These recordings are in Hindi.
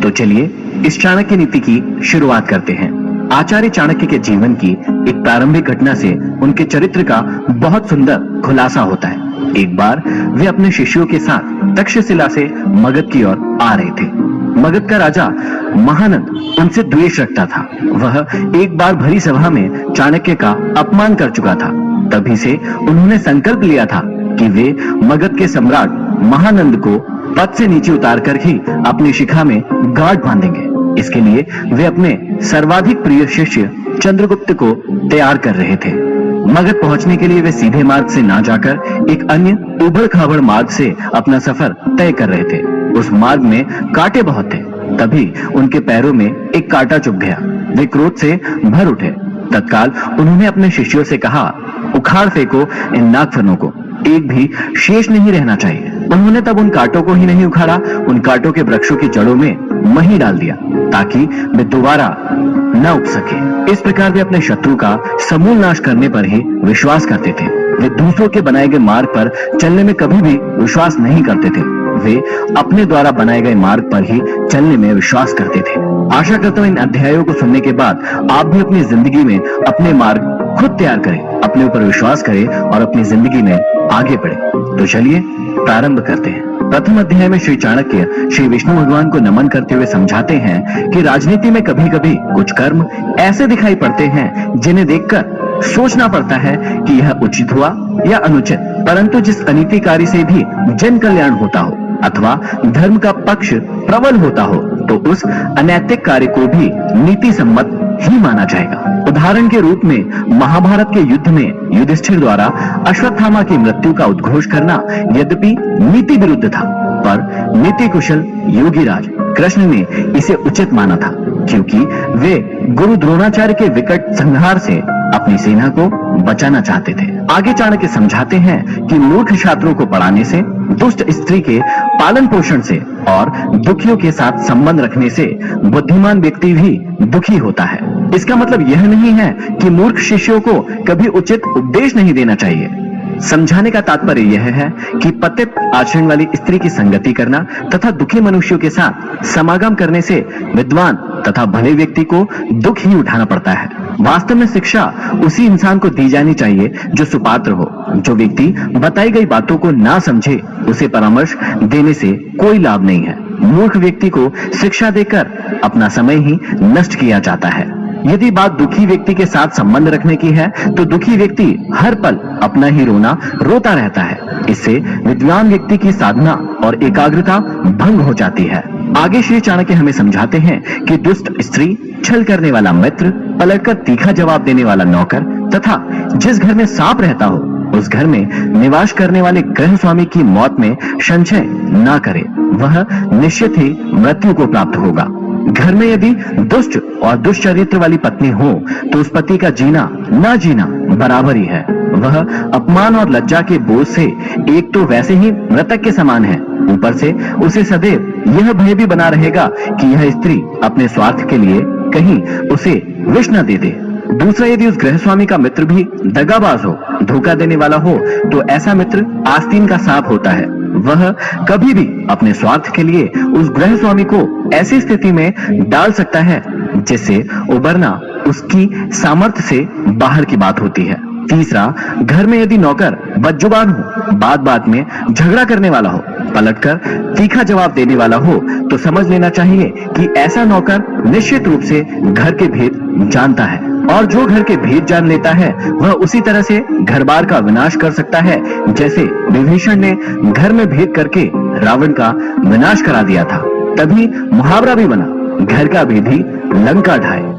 तो चलिए इस चाणक्य नीति की शुरुआत करते हैं। आचार्य चाणक्य के जीवन की एक प्रारंभिक घटना से उनके चरित्र का बहुत सुंदर खुलासा होता है। एक बार वे अपने शिष्यों के साथ तक्षशिला से मगध की ओर आ रहे थे। मगध का राजा महानंद उनसे द्वेष रखता था। वह एक बार भरी सभा में चाणक्य का अपमान कर चुका था। तभी से उन्होंने संकल्प लिया था कि वे मगध के सम्राट महानंद को पद से नीचे उतार कर ही अपनी शिखा में गांठ बांधेंगे। इसके लिए वे अपने सर्वाधिक प्रिय शिष्य चंद्रगुप्त को तैयार कर रहे थे। मगध पहुंचने के लिए वे सीधे मार्ग से ना जाकर एक अन्य उबड़ खाबड़ मार्ग से अपना सफर तय कर रहे थे। उस मार्ग में कांटे बहुत थे। तभी उनके पैरों में एक कांटा चुभ गया। वे क्रोध से भर उठे। तत्काल उन्होंने अपने शिष्यों से कहा, उखाड़ फेंको इन नागफनों को, एक भी शेष नहीं रहना चाहिए। उन्होंने तब उन कांटों को ही नहीं उखाड़ा, उन कांटों के वृक्षों की जड़ों में मही डाल दिया ताकि वे दोबारा न उग सके। इस प्रकार वे अपने शत्रु का समूल नाश करने पर ही विश्वास करते थे। वे दूसरों के बनाए गए मार्ग पर चलने में कभी भी विश्वास नहीं करते थे। वे अपने द्वारा बनाए गए मार्ग पर ही चलने में विश्वास करते थे। आशा करता हूं इन अध्यायों को सुनने के बाद आप भी अपनी जिंदगी में अपने मार्ग खुद तैयार करें, अपने ऊपर विश्वास करें और अपनी जिंदगी में आगे बढ़े। तो चलिए प्रारंभ करते हैं। प्रथम अध्याय में श्री चाणक्य श्री विष्णु भगवान को नमन करते हुए समझाते हैं कि राजनीति में कभी कभी कुछ कर्म ऐसे दिखाई पड़ते हैं जिन्हें देखकर सोचना पड़ता है कि यह उचित हुआ या अनुचित, परंतु जिस अनीतिकारी से भी जन कल्याण होता हो अथवा धर्म का पक्ष प्रबल होता हो तो उस अनैतिक कार्य को भी नीति सम्मत ही माना जाएगा। उदाहरण के रूप में महाभारत के युद्ध में युधिष्ठिर द्वारा अश्वत्थामा की मृत्यु का उद्घोष करना यद्यपि नीति विरुद्ध था, पर नीति कुशल योगीराज कृष्ण ने इसे उचित माना था, क्योंकि वे गुरु द्रोणाचार्य के विकट संहार से अपनी सेना को बचाना चाहते थे। आगे चाणक्य समझाते हैं कि मूर्ख छात्रों को पढ़ाने से, दुष्ट स्त्री के पालन पोषण से और दुखियों के साथ संबंध रखने से बुद्धिमान व्यक्ति भी दुखी होता है। इसका मतलब यह नहीं है कि मूर्ख शिष्यों को कभी उचित उपदेश नहीं देना चाहिए। समझाने का तात्पर्य यह है कि पतित आचरण वाली स्त्री की संगति करना तथा दुखी मनुष्यों के साथ समागम करने से विद्वान तथा भले व्यक्ति को दुख ही उठाना पड़ता है। वास्तव में शिक्षा उसी इंसान को दी जानी चाहिए जो सुपात्र हो। जो व्यक्ति बताई गई बातों को ना समझे उसे परामर्श देने से कोई लाभ नहीं है। मूर्ख व्यक्ति को शिक्षा देकर अपना समय ही नष्ट किया जाता है। यदि बात दुखी व्यक्ति के साथ संबंध रखने की है तो दुखी व्यक्ति हर पल अपना ही रोना रोता रहता है। इससे विद्वान व्यक्ति की साधना और एकाग्रता भंग हो जाती है। आगे श्री चाणक्य हमें समझाते हैं कि दुष्ट स्त्री, छल करने वाला मित्र, पलटकर तीखा जवाब देने वाला नौकर तथा जिस घर में सांप रहता हो उस घर में निवास करने वाले गृह स्वामी की मौत में संशय ना करे, वह निश्चित ही मृत्यु को प्राप्त होगा। घर में यदि दुष्ट और दुष्चरित्र वाली पत्नी हो तो उस पति का जीना ना जीना बराबर ही है। वह अपमान और लज्जा के बोझ से एक तो वैसे ही मृतक के समान है, ऊपर से उसे सदैव यह भय भी बना रहेगा कि यह स्त्री अपने स्वार्थ के लिए कहीं उसे विष न दे दे। दूसरा, यदि उस गृह स्वामी का मित्र भी दगाबाज हो, धोखा देने वाला हो तो ऐसा मित्र आस्तीन का सांप होता है। वह कभी भी अपने स्वार्थ के लिए उस गृह स्वामी को ऐसी स्थिति में डाल सकता है जिससे उबरना उसकी सामर्थ्य से बाहर की बात होती है। तीसरा, घर में यदि नौकर बदजुबान हो, बात बात में झगड़ा करने वाला हो, पलटकर तीखा जवाब देने वाला हो तो समझ लेना चाहिए कि ऐसा नौकर निश्चित रूप से घर के भेद जानता है, और जो घर के भेद जान लेता है वह उसी तरह से घर बार का विनाश कर सकता है जैसे विभीषण ने घर में भेद करके रावण का विनाश करा दिया था। तभी मुहावरा भी बना, घर का भेदी लंका ढाए।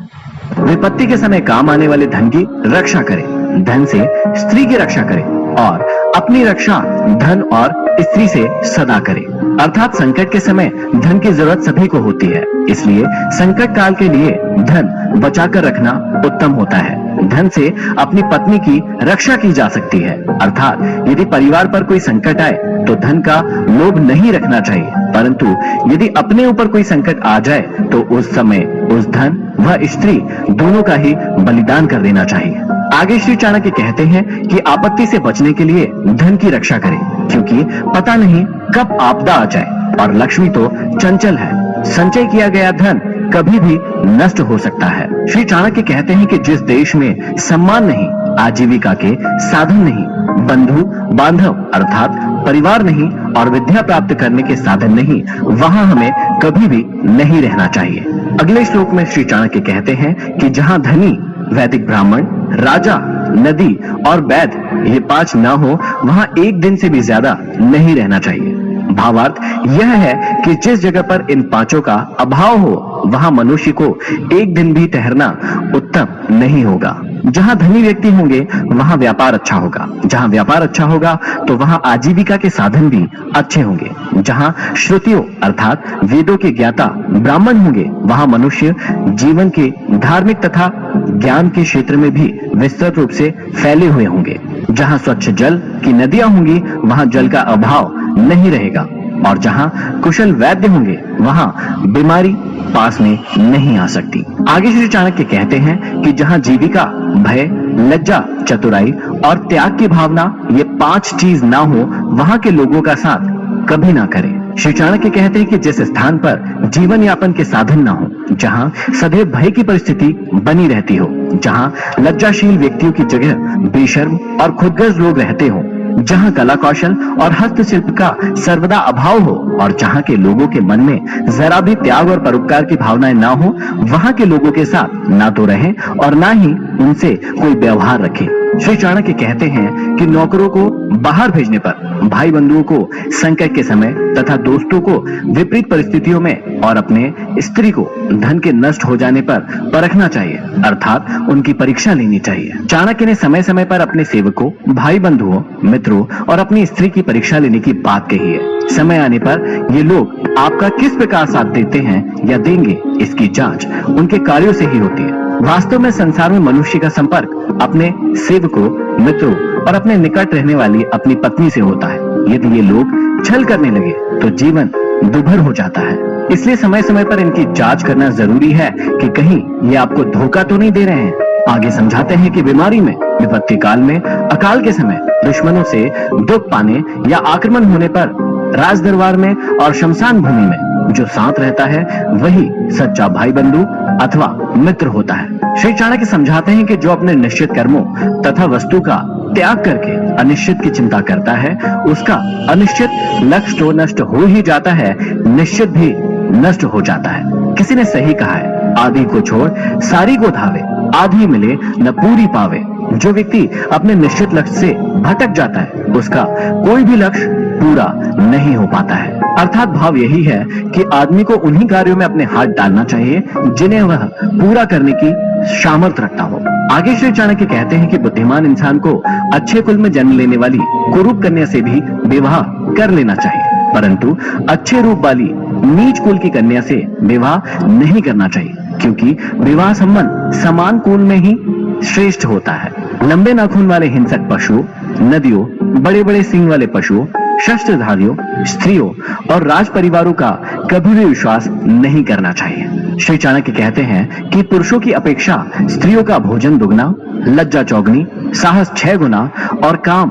विपत्ति के समय काम आने वाले धन की रक्षा करें, धन से स्त्री की रक्षा करें और अपनी रक्षा धन और स्त्री से सदा करें। अर्थात संकट के समय धन की जरूरत सभी को होती है, इसलिए संकट काल के लिए धन बचाकर रखना उत्तम होता है। धन से अपनी पत्नी की रक्षा की जा सकती है। अर्थात यदि परिवार पर कोई संकट आए तो धन का लोभ नहीं रखना चाहिए, परंतु यदि अपने ऊपर कोई संकट आ जाए तो उस समय उस धन व स्त्री दोनों का ही बलिदान कर देना चाहिए। आगे श्री चाणक्य कहते हैं कि आपत्ति से बचने के लिए धन की रक्षा करें, क्योंकि पता नहीं कब आपदा आ जाए और लक्ष्मी तो चंचल है, संचय किया गया धन कभी भी नष्ट हो सकता है। श्री चाणक्य कहते हैं कि जिस देश में सम्मान नहीं, आजीविका के साधन नहीं, बंधु बांधव अर्थात परिवार नहीं और विद्या प्राप्त करने के साधन नहीं, वहां हमें कभी भी नहीं रहना चाहिए। अगले श्लोक में श्री चाणक्य कहते हैं कि जहां धनी, वैदिक ब्राह्मण, राजा, नदी और वैद्य ये 5 न हो, वहां एक दिन से भी ज्यादा नहीं रहना चाहिए। भावार्थ यह है कि जिस जगह पर इन 5 का अभाव हो, वहां मनुष्य को एक दिन भी ठहरना उत्तम नहीं होगा। जहां धनी व्यक्ति होंगे वहां व्यापार अच्छा होगा, जहां व्यापार अच्छा होगा तो वहां आजीविका के साधन भी अच्छे होंगे। जहां श्रुतियों अर्थात वेदों के ज्ञाता ब्राह्मण होंगे, वहां मनुष्य जीवन के धार्मिक तथा ज्ञान के क्षेत्र में भी विस्तृत रूप से फैले हुए होंगे। जहां स्वच्छ जल की नदियां होंगी, वहां जल का अभाव नहीं रहेगा और जहां कुशल वैद्य होंगे, वहां बीमारी पास में नहीं आ सकती। आगे श्री चाणक्य कहते हैं कि जहां जीविका, भय, लज्जा, चतुराई और त्याग की भावना ये 5 चीज ना हो, वहां के लोगों का साथ कभी ना करें। श्री चाणक्य कहते हैं कि जिस स्थान पर जीवन यापन के साधन ना हो, जहां सदैव भय की परिस्थिति बनी रहती हो, जहां लज्जाशील व्यक्तियों की जगह बेशर्म और खुदगर्ज लोग रहते हो, जहां कला कौशल और हस्तशिल्प का सर्वदा अभाव हो और जहां के लोगों के मन में जरा भी त्याग और परोपकार की भावनाएं ना हो, वहां के लोगों के साथ ना तो रहें और ना ही उनसे कोई व्यवहार रखें। श्री चाणक्य कहते हैं कि नौकरों को बाहर भेजने पर, भाई बंधुओं को संकट के समय तथा दोस्तों को विपरीत परिस्थितियों में और अपने स्त्री को धन के नष्ट हो जाने पर परखना चाहिए, अर्थात उनकी परीक्षा लेनी चाहिए। चाणक्य ने समय समय पर अपने सेवकों, भाई बंधुओं, मित्रों और अपनी स्त्री की परीक्षा लेने की बात कही है। समय आने पर ये लोग आपका किस प्रकार साथ देते हैं या देंगे, इसकी जांच उनके कार्यों से ही होती है। वास्तव में संसार में मनुष्य का संपर्क अपने सेवकों, मित्रों और अपने निकट रहने वाली अपनी पत्नी से होता है। यदि ये लोग छल करने लगे तो जीवन दुभर हो जाता है। इसलिए समय समय पर इनकी जांच करना जरूरी है कि कहीं ये आपको धोखा तो नहीं दे रहे हैं। आगे समझाते हैं कि बीमारी में, विपत्ति काल में, अकाल के समय, दुश्मनों से दुख पाने या आक्रमण होने पर, राज दरबार में और शमशान भूमि में जो साथ रहता है वही सच्चा भाई बंधु अथवा मित्र होता है। श्री चाणक्य समझाते हैं कि जो अपने निश्चित कर्मों तथा वस्तु का त्याग करके अनिश्चित की चिंता करता है, उसका अनिश्चित लक्ष्य तो नष्ट हो ही जाता है, निश्चित भी नष्ट हो जाता है। किसी ने सही कहा है, आधी को छोड़ सारी को धावे, आधी मिले न पूरी पावे। जो व्यक्ति अपने निश्चित लक्ष्य से भटक जाता है, उसका कोई भी लक्ष्य पूरा नहीं हो पाता है। अर्थात भाव यही है कि आदमी को उन्हीं कार्यों में अपने हाथ डालना चाहिए जिन्हें वह पूरा करने की सामर्थ्य रखता हो। आगे श्री चाणक्य कहते हैं कि बुद्धिमान इंसान को अच्छे कुल में जन्म लेने वाली कुरूप कन्या से भी विवाह कर लेना चाहिए, परंतु अच्छे रूप वाली नीच कुल की कन्या से विवाह नहीं करना चाहिए, क्योंकि विवाह संबंध समान कुल में ही श्रेष्ठ होता है। लंबे नाखून वाले हिंसक पशुओं, नदियों, बड़े बड़े सींग वाले पशुओं, शस्त्रधारियों, स्त्रियों और राज परिवारों का कभी भी विश्वास नहीं करना चाहिए। श्री चाणक्य कहते हैं कि पुरुषों की अपेक्षा स्त्रियों का भोजन दुगना, लज्जा चौगुनी, साहस 6 गुना और काम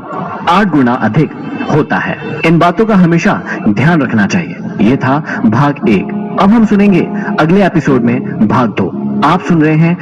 8 गुना अधिक होता है। इन बातों का हमेशा ध्यान रखना चाहिए। ये था भाग 1। अब हम सुनेंगे अगले एपिसोड में भाग 2। आप सुन रहे हैं